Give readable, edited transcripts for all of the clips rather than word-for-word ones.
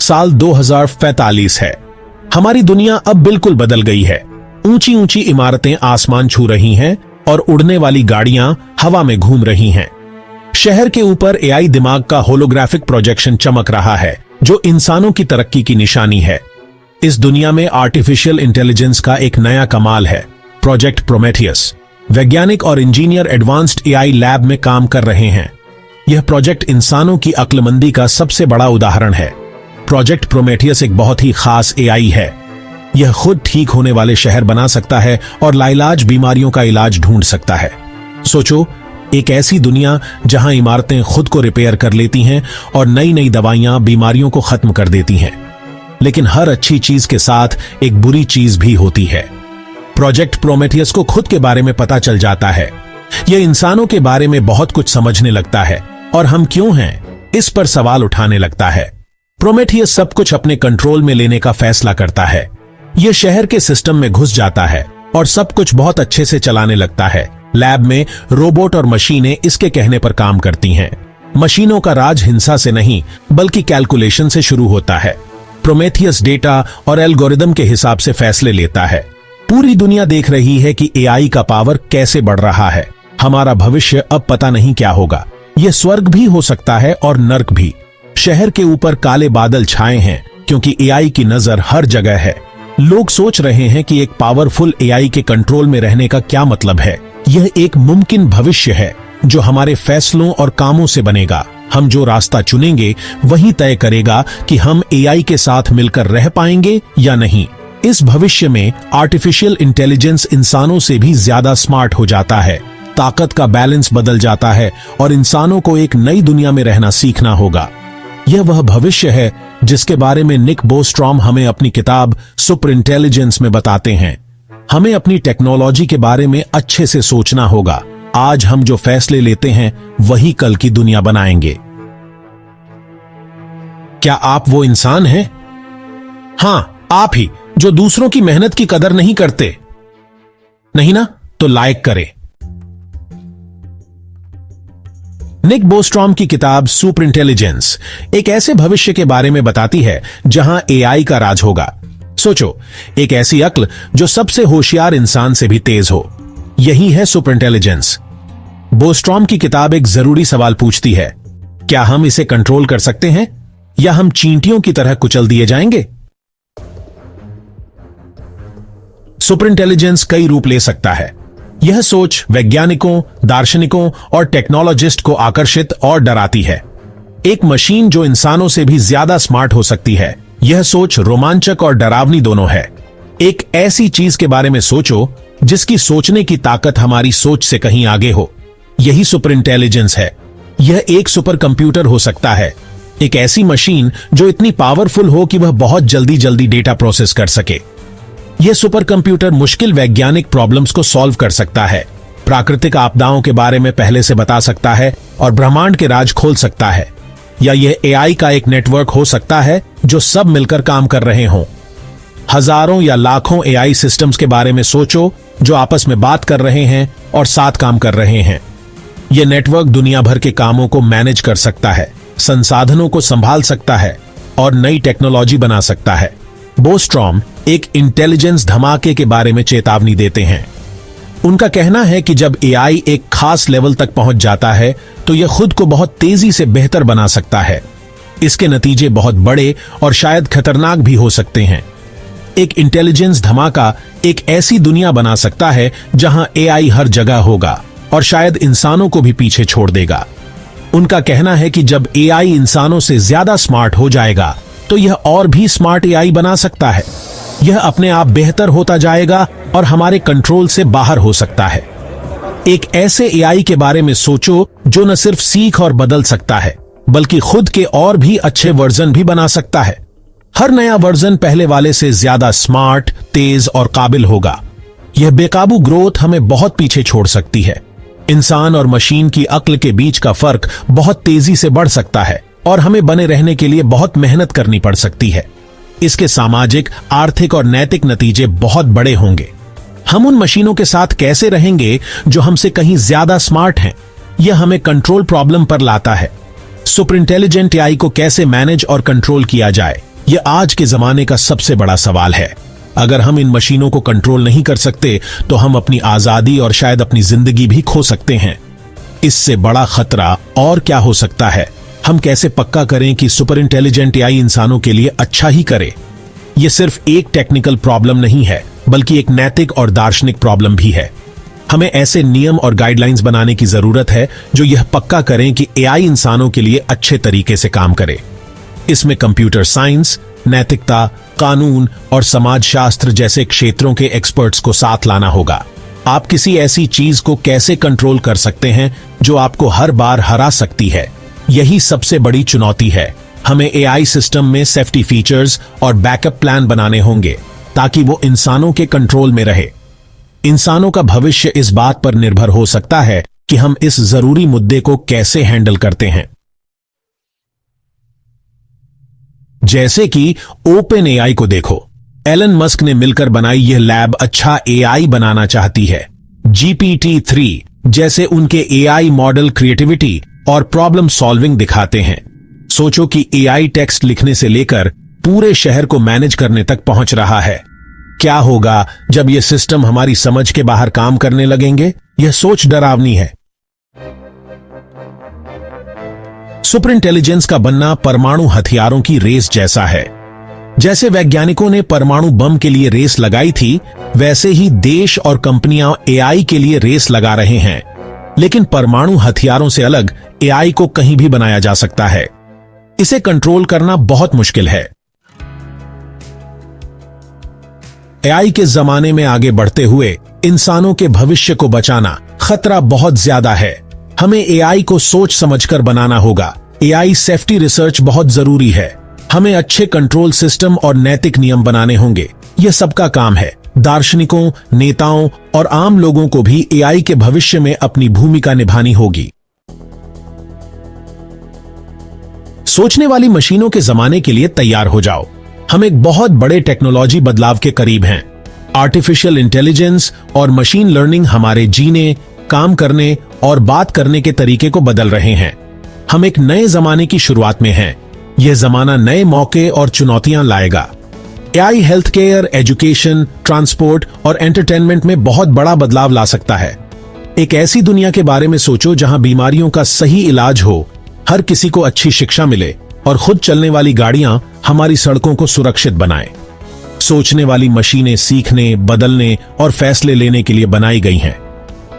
साल 2045 है। हमारी दुनिया अब बिल्कुल बदल गई है। ऊंची ऊंची इमारतें आसमान छू रही हैं और उड़ने वाली गाड़ियां हवा में घूम रही हैं। शहर के ऊपर एआई दिमाग का होलोग्राफिक प्रोजेक्शन चमक रहा है, जो इंसानों की तरक्की की निशानी है। इस दुनिया में आर्टिफिशियल इंटेलिजेंस का एक नया कमाल है, प्रोजेक्ट प्रोमेथियस। वैज्ञानिक और इंजीनियर एडवांस्ड एआई लैब में काम कर रहे हैं। यह प्रोजेक्ट इंसानों की अक्लमंदी का सबसे बड़ा उदाहरण है। प्रोजेक्ट प्रोमेथियस एक बहुत ही खास एआई है। यह खुद ठीक होने वाले शहर बना सकता है और लाइलाज बीमारियों का इलाज ढूंढ सकता है। सोचो, एक ऐसी दुनिया जहां इमारतें खुद को रिपेयर कर लेती हैं और नई नई दवाइयां बीमारियों को खत्म कर देती हैं। लेकिन हर अच्छी चीज के साथ एक बुरी चीज भी होती है। प्रोजेक्ट प्रोमेथियस को खुद के बारे में पता चल जाता है। यह इंसानों के बारे में बहुत कुछ समझने लगता है और हम क्यों हैं, इस पर सवाल उठाने लगता है। प्रोमेथियस सब कुछ अपने कंट्रोल में लेने का फैसला करता है। यह शहर के सिस्टम में घुस जाता है और सब कुछ बहुत अच्छे से चलाने लगता है। लैब में रोबोट और मशीनें इसके कहने पर काम करती हैं। मशीनों का राज हिंसा से नहीं, बल्कि कैलकुलेशन से शुरू होता है। प्रोमेथियस डेटा और एल्गोरिदम के हिसाब से फैसले लेता है। पूरी दुनिया देख रही है कि एआई का पावर कैसे बढ़ रहा है। हमारा भविष्य अब पता नहीं क्या होगा। यह स्वर्ग भी हो सकता है और नर्क भी। शहर के ऊपर काले बादल छाए हैं क्योंकि एआई की नजर हर जगह है। लोग सोच रहे हैं कि एक पावरफुल एआई के कंट्रोल में रहने का क्या मतलब है। यह एक मुमकिन भविष्य है जो हमारे फैसलों और कामों से बनेगा। हम जो रास्ता चुनेंगे वही तय करेगा कि हम एआई के साथ मिलकर रह पाएंगे या नहीं। इस भविष्य में आर्टिफिशियल इंटेलिजेंस इंसानों से भी ज्यादा स्मार्ट हो जाता है। ताकत का बैलेंस बदल जाता है और इंसानों को एक नई दुनिया में रहना सीखना होगा। यह वह भविष्य है जिसके बारे में निक बोस्ट्रॉम हमें अपनी किताब सुपर इंटेलिजेंस में बताते हैं। हमें अपनी टेक्नोलॉजी के बारे में अच्छे से सोचना होगा। आज हम जो फैसले लेते हैं वही कल की दुनिया बनाएंगे। क्या आप वो इंसान हैं? हां, आप ही, जो दूसरों की मेहनत की कदर नहीं करते। नहीं ना? तो लाइक करें। निक बोस्ट्रॉम की किताब सुपर इंटेलिजेंस एक ऐसे भविष्य के बारे में बताती है जहां एआई का राज होगा। सोचो, एक ऐसी अक्ल जो सबसे होशियार इंसान से भी तेज हो। यही है सुपर इंटेलिजेंस। बोस्ट्रॉम की किताब एक जरूरी सवाल पूछती है, क्या हम इसे कंट्रोल कर सकते हैं या हम चींटियों की तरह कुचल दिए जाएंगे? सुपर इंटेलिजेंस कई रूप ले सकता है। यह सोच वैज्ञानिकों, दार्शनिकों और टेक्नोलॉजिस्ट को आकर्षित और डराती है। एक मशीन जो इंसानों से भी ज्यादा स्मार्ट हो सकती है। यह सोच रोमांचक और डरावनी दोनों है। एक ऐसी चीज के बारे में सोचो जिसकी सोचने की ताकत हमारी सोच से कहीं आगे हो। यही सुपर इंटेलिजेंस है। यह एक सुपर कंप्यूटर हो सकता है, एक ऐसी मशीन जो इतनी पावरफुल हो कि वह बहुत जल्दी जल्दी डेटा प्रोसेस कर सके। यह सुपर कंप्यूटर मुश्किल वैज्ञानिक प्रॉब्लम्स को सॉल्व कर सकता है, प्राकृतिक आपदाओं के बारे में पहले से बता सकता है और ब्रह्मांड के राज खोल सकता है। या यह एआई का एक नेटवर्क हो सकता है जो सब मिलकर काम कर रहे हों। हजारों या लाखों एआई सिस्टम्स के बारे में सोचो जो आपस में बात कर रहे हैं और साथ काम कर रहे हैं। यह नेटवर्क दुनिया भर के कामों को मैनेज कर सकता है, संसाधनों को संभाल सकता है और नई टेक्नोलॉजी बना सकता है। बोस्ट्रॉम एक इंटेलिजेंस धमाके के बारे में चेतावनी देते हैं। उनका कहना है कि जब एआई एक खास लेवल तक पहुंच जाता है तो यह खुद को बहुत तेजी से बेहतर बना सकता है। इसके नतीजे बहुत बड़े और शायद खतरनाक भी हो सकते हैं। एक इंटेलिजेंस धमाका एक ऐसी दुनिया बना सकता है जहां एआई हर जगह होगा और शायद इंसानों को भी पीछे छोड़ देगा। उनका कहना है कि जब एआई इंसानों से ज्यादा स्मार्ट हो जाएगा तो यह और भी स्मार्ट एआई बना सकता है। यह अपने आप बेहतर होता जाएगा और हमारे कंट्रोल से बाहर हो सकता है। एक ऐसे एआई के बारे में सोचो जो न सिर्फ सीख और बदल सकता है बल्कि खुद के और भी अच्छे वर्जन भी बना सकता है। हर नया वर्जन पहले वाले से ज्यादा स्मार्ट, तेज और काबिल होगा। यह बेकाबू ग्रोथ हमें बहुत पीछे छोड़ सकती है। इंसान और मशीन की अक्ल के बीच का फर्क बहुत तेजी से बढ़ सकता है और हमें बने रहने के लिए बहुत मेहनत करनी पड़ सकती है। इसके सामाजिक, आर्थिक और नैतिक नतीजे बहुत बड़े होंगे। हम उन मशीनों के साथ कैसे रहेंगे जो हमसे कहीं ज्यादा स्मार्ट हैं? यह हमें कंट्रोल प्रॉब्लम पर लाता है। सुपर इंटेलिजेंट एआई को कैसे मैनेज और कंट्रोल किया जाए, यह आज के जमाने का सबसे बड़ा सवाल है। अगर हम इन मशीनों को कंट्रोल नहीं कर सकते तो हम अपनी आजादी और शायद अपनी जिंदगी भी खो सकते हैं। इससे बड़ा खतरा और क्या हो सकता है? हम कैसे पक्का करें कि सुपर इंटेलिजेंट एआई इंसानों के लिए अच्छा ही करे? यह सिर्फ एक टेक्निकल प्रॉब्लम नहीं है, बल्कि एक नैतिक और दार्शनिक प्रॉब्लम भी है। हमें ऐसे नियम और गाइडलाइंस बनाने की जरूरत है जो यह पक्का करें कि एआई इंसानों के लिए अच्छे तरीके से काम करे। इसमें कंप्यूटर साइंस, नैतिकता, कानून और समाजशास्त्र जैसे क्षेत्रों के एक्सपर्ट्स को साथ लाना होगा। आप किसी ऐसी चीज को कैसे कंट्रोल कर सकते हैं जो आपको हर बार हरा सकती है? यही सबसे बड़ी चुनौती है। हमें एआई सिस्टम में सेफ्टी फीचर्स और बैकअप प्लान बनाने होंगे ताकि वो इंसानों के कंट्रोल में रहे। इंसानों का भविष्य इस बात पर निर्भर हो सकता है कि हम इस जरूरी मुद्दे को कैसे हैंडल करते हैं। जैसे कि ओपन एआई को देखो, एलन मस्क ने मिलकर बनाई यह लैब अच्छा एआई बनाना चाहती है। GPT-3 जैसे उनके एआई मॉडल क्रिएटिविटी और प्रॉब्लम सॉल्विंग दिखाते हैं। सोचो कि एआई टेक्स्ट लिखने से लेकर पूरे शहर को मैनेज करने तक पहुंच रहा है। क्या होगा जब यह सिस्टम हमारी समझ के बाहर काम करने लगेंगे? यह सोच डरावनी है। सुपर इंटेलिजेंस का बनना परमाणु हथियारों की रेस जैसा है। जैसे वैज्ञानिकों ने परमाणु बम के लिए रेस लगाई थी, वैसे ही देश और कंपनियां एआई के लिए रेस लगा रहे हैं। लेकिन परमाणु हथियारों से अलग एआई को कहीं भी बनाया जा सकता है। इसे कंट्रोल करना बहुत मुश्किल है। एआई के जमाने में आगे बढ़ते हुए इंसानों के भविष्य को बचाना खतरा बहुत ज्यादा है। हमें एआई को सोच समझकर बनाना होगा। एआई सेफ्टी रिसर्च बहुत जरूरी है। हमें अच्छे कंट्रोल सिस्टम और नैतिक नियम बनाने होंगे। यह सबका काम है। दार्शनिकों, नेताओं और आम लोगों को भी एआई के भविष्य में अपनी भूमिका निभानी होगी। सोचने वाली मशीनों के जमाने के लिए तैयार हो जाओ। हम एक बहुत बड़े टेक्नोलॉजी बदलाव के करीब हैं। आर्टिफिशियल इंटेलिजेंस और मशीन लर्निंग हमारे जीने, काम करने और बात करने के तरीके को बदल रहे हैं। हम एक नए जमाने की शुरुआत में हैं। यह जमाना नए मौके और चुनौतियां लाएगा। AI health care, education, transport और एंटरटेनमेंट में बहुत बड़ा बदलाव ला सकता है। एक ऐसी दुनिया के बारे में सोचो जहां बीमारियों का सही इलाज हो, हर किसी को अच्छी शिक्षा मिले और खुद चलने वाली गाड़ियां हमारी सड़कों को सुरक्षित बनाएं। सोचने वाली मशीनें सीखने, बदलने और फैसले लेने के लिए बनाई गई हैं।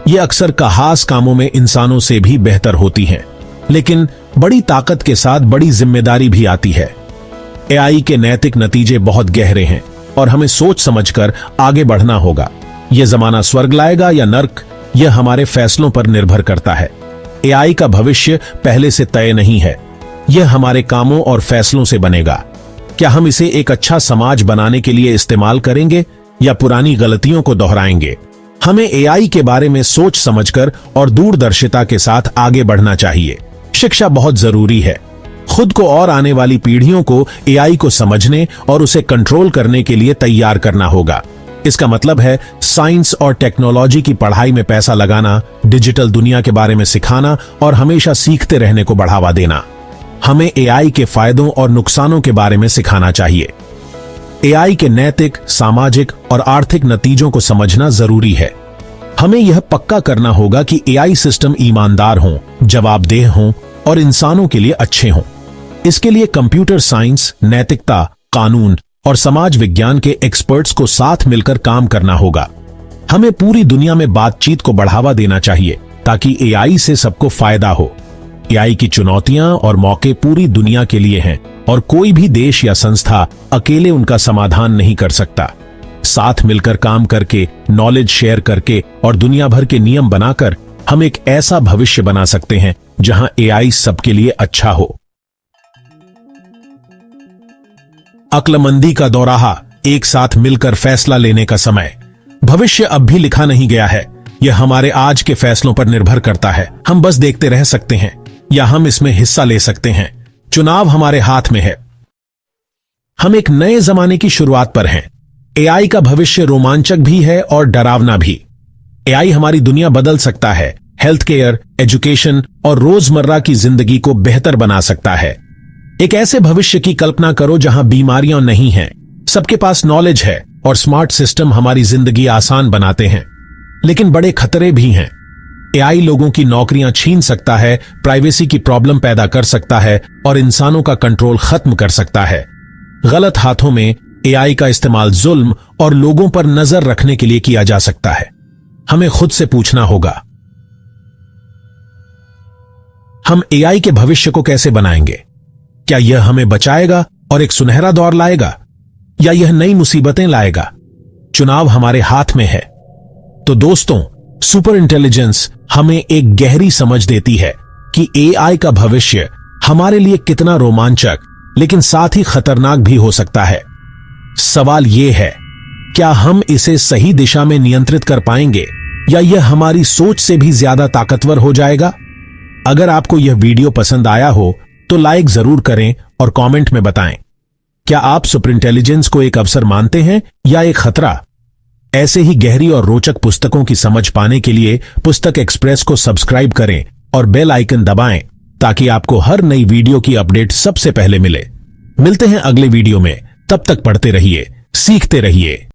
ये अक्सर खास कामों में इंसानों से भी बेहतर होती हैं, लेकिन बड़ी ताकत के साथ बड़ी जिम्मेदारी भी आती है। एआई के नैतिक नतीजे बहुत गहरे हैं और हमें सोच समझकर आगे बढ़ना होगा। यह जमाना स्वर्ग लाएगा या नर्क, यह हमारे फैसलों पर निर्भर करता है। एआई का भविष्य पहले से तय नहीं है। यह हमारे कामों और फैसलों से बनेगा। क्या हम इसे एक अच्छा समाज बनाने के लिए इस्तेमाल करेंगे या पुरानी गलतियों को दोहराएंगे? हमें एआई के बारे में सोच समझकर और दूरदर्शिता के साथ आगे बढ़ना चाहिए। शिक्षा बहुत जरूरी है। खुद को और आने वाली पीढ़ियों को एआई को समझने और उसे कंट्रोल करने के लिए तैयार करना होगा। इसका मतलब है साइंस और टेक्नोलॉजी की पढ़ाई में पैसा लगाना, डिजिटल दुनिया के बारे में सिखाना और हमेशा सीखते रहने को बढ़ावा देना। हमें एआई के फायदों और नुकसानों के बारे में सिखाना चाहिए। एआई के नैतिक, सामाजिक और आर्थिक नतीजों को समझना जरूरी है। हमें यह पक्का करना होगा कि एआई सिस्टम ईमानदार हों, जवाबदेह हों और इंसानों के लिए अच्छे हों। इसके लिए कंप्यूटर साइंस, नैतिकता, कानून और समाज विज्ञान के एक्सपर्ट्स को साथ मिलकर काम करना होगा। हमें पूरी दुनिया में बातचीत को बढ़ावा देना चाहिए ताकि एआई से सबको फायदा हो। एआई की चुनौतियां और मौके पूरी दुनिया के लिए हैं और कोई भी देश या संस्था अकेले उनका समाधान नहीं कर सकता। साथ मिलकर काम करके, नॉलेज शेयर करके और दुनिया भर के नियम बनाकर हम एक ऐसा भविष्य बना सकते हैं जहां एआई सबके लिए अच्छा हो। अक्लमंदी का दौराहा, एक साथ मिलकर फैसला लेने का समय। भविष्य अब भी लिखा नहीं गया है। यह हमारे आज के फैसलों पर निर्भर करता है। हम बस देखते रह सकते हैं या हम इसमें हिस्सा ले सकते हैं। चुनाव हमारे हाथ में है। हम एक नए जमाने की शुरुआत पर हैं। एआई का भविष्य रोमांचक भी है और डरावना भी। एआई हमारी दुनिया बदल सकता है, हेल्थ केयर, एजुकेशन और रोजमर्रा की जिंदगी को बेहतर बना सकता है। एक ऐसे भविष्य की कल्पना करो जहां बीमारियां नहीं हैं, सबके पास नॉलेज है और स्मार्ट सिस्टम हमारी जिंदगी आसान बनाते हैं। लेकिन बड़े खतरे भी हैं। एआई लोगों की नौकरियां छीन सकता है, प्राइवेसी की प्रॉब्लम पैदा कर सकता है और इंसानों का कंट्रोल खत्म कर सकता है। गलत हाथों में एआई का इस्तेमाल जुल्म और लोगों पर नजर रखने के लिए किया जा सकता है। हमें खुद से पूछना होगा, हम एआई के भविष्य को कैसे बनाएंगे? क्या यह हमें बचाएगा और एक सुनहरा दौर लाएगा, या यह नई मुसीबतें लाएगा? चुनाव हमारे हाथ में है। तो दोस्तों, सुपर इंटेलिजेंस हमें एक गहरी समझ देती है कि एआई का भविष्य हमारे लिए कितना रोमांचक लेकिन साथ ही खतरनाक भी हो सकता है। सवाल यह है, क्या हम इसे सही दिशा में नियंत्रित कर पाएंगे या यह हमारी सोच से भी ज्यादा ताकतवर हो जाएगा? अगर आपको यह वीडियो पसंद आया हो तो लाइक जरूर करें और कमेंट में बताएं, क्या आप सुपर इंटेलिजेंस को एक अवसर मानते हैं या एक खतरा? ऐसे ही गहरी और रोचक पुस्तकों की समझ पाने के लिए पुस्तक एक्सप्रेस को सब्सक्राइब करें और बेल आइकन दबाएं ताकि आपको हर नई वीडियो की अपडेट सबसे पहले मिले। मिलते हैं अगले वीडियो में, तब तक पढ़ते रहिए, सीखते रहिए।